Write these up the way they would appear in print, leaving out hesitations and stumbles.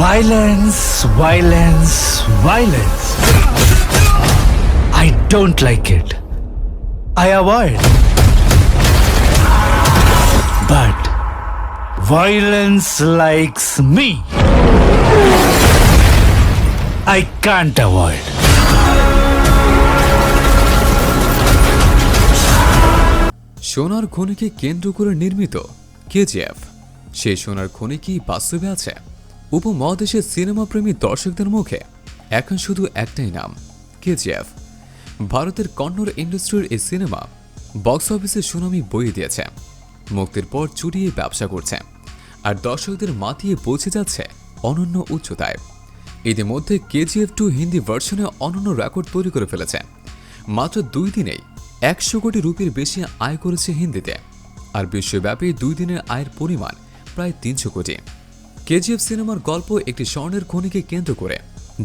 Violence, violence, violence. I don't like it. I avoid. But violence likes me. I can't avoid. সোনার খনিকে কেন্দ্র করে নির্মিত k.g.f সেই সোনার খনি কি বাস্তবে আছে? উপমহাদেশের সিনেমা প্রেমী দর্শকদের মুখে এখন শুধু একটাই নাম, k.g.f। ভারতের কন্নড় ইন্ডাস্ট্রির এই সিনেমা বক্স অফিসে সুনামি বইয়ে দিয়েছে, মুক্তির পর চুরিয়ে ব্যবসা করছে আর দর্শকদের মাতিয়ে পৌঁছে যাচ্ছে অনন্য উচ্চতায়। ইতিমধ্যে k.g.f 2 হিন্দি ভার্সনে অনন্য রেকর্ড তৈরি করে ফেলেছে। মাত্র 2 দিনেই 100 কোটি রুপির বেশি আয় করেছে হিন্দিতে, আর বিশ্বব্যাপী 2 দিনের আয়ের পরিমাণ প্রায় 300 কোটি। k.g.f সিনেমার গল্প একটি স্বর্ণের খনিকে কেন্দ্র করে।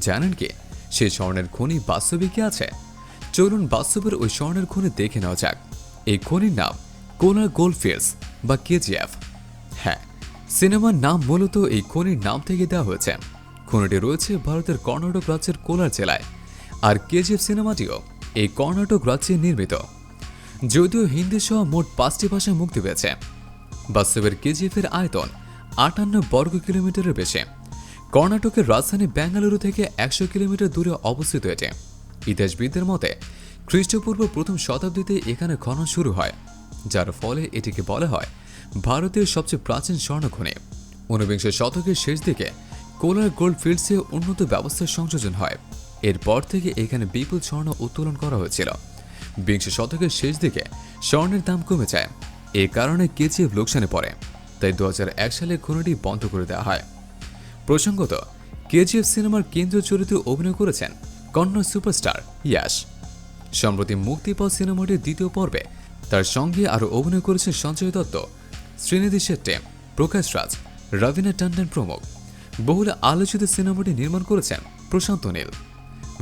জানেন কি সেই স্বর্ণের খনি বাস্তবে কি আছে? চলুন বাস্তবের ওই স্বর্ণের খনি দেখে নেওয়া যাক। এই খনির নাম কোলার গোল্ড ফিল্ডস বা k.g.f। হ্যাঁ, সিনেমার নাম মূলত এই খনির নাম থেকে দেওয়া হয়েছে। খনিটি রয়েছে ভারতের কর্ণাটক রাজ্যের কোলার জেলায়, আর k.g.f সিনেমাটিও এই কর্ণাটক রাজ্যে নির্মিত। যদিও হিন্দি সহ মোট 5টি ভাষায় মুক্তি পেয়েছে। বাস্তবের k.g.f এর আয়তন 58 বর্গ কিলোমিটারের বেশি। কর্ণাটকের রাজধানী বেঙ্গালুরু থেকে 100 কিলোমিটার দূরে অবস্থিত এটি। ইতিহাসবিদদের মতে খ্রিস্টপূর্ব প্রথম শতাব্দীতে এখানে খনন শুরু হয়, যার ফলে এটিকে বলা হয় ভারতের সবচেয়ে প্রাচীন স্বর্ণখনি। 19 শতকের শেষ দিকে কোলার গোল্ড ফিল্ডসে উন্নত ব্যবস্থার সংযোজন হয়। এরপর থেকে এখানে বিপুল স্বর্ণ উত্তোলন করা হয়েছিল। 20 শতকের শেষ দিকে স্বর্ণের দাম কমে যায়, এই কারণে k.g.f লোকসানে পড়ে। তাই 2001 সালে খনিটি বন্ধ করে দেওয়া হয়। প্রসঙ্গত, k.g.f সিনেমার কেন্দ্রীয় চরিত্রে অভিনয় করেছেন কন্নড় সুপারস্টার ইয়াশ। সম্প্রতি মুক্তি পাওয়া সিনেমাটির দ্বিতীয় পর্বে তার সঙ্গে আরও অভিনয় করেছেন সঞ্জয় দত্ত, শ্রীনিধি শেট্টি, প্রকাশ রাজ, রবিনা টন্ডন প্রমুখ। বহুল আলোচিত সিনেমাটি নির্মাণ করেছেন প্রশান্ত নীল।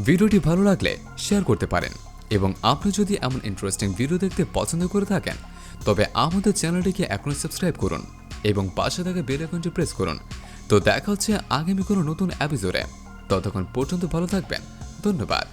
ভিডিওটি ভালো লাগলে শেয়ার করতে পারেন, এবং আপনি যদি এমন ইন্টারেস্টিং ভিডিও দেখতে পছন্দ করে থাকেন তবে আমাদের চ্যানেলটিকে এখনই সাবস্ক্রাইব করুন এবং পাশে থাকা বেল আইকনটি প্রেস করুন। তো দেখা হচ্ছে আগামী কোনো নতুন এপিসোডে। ততক্ষণ পর্যন্ত ভালো থাকবেন। ধন্যবাদ।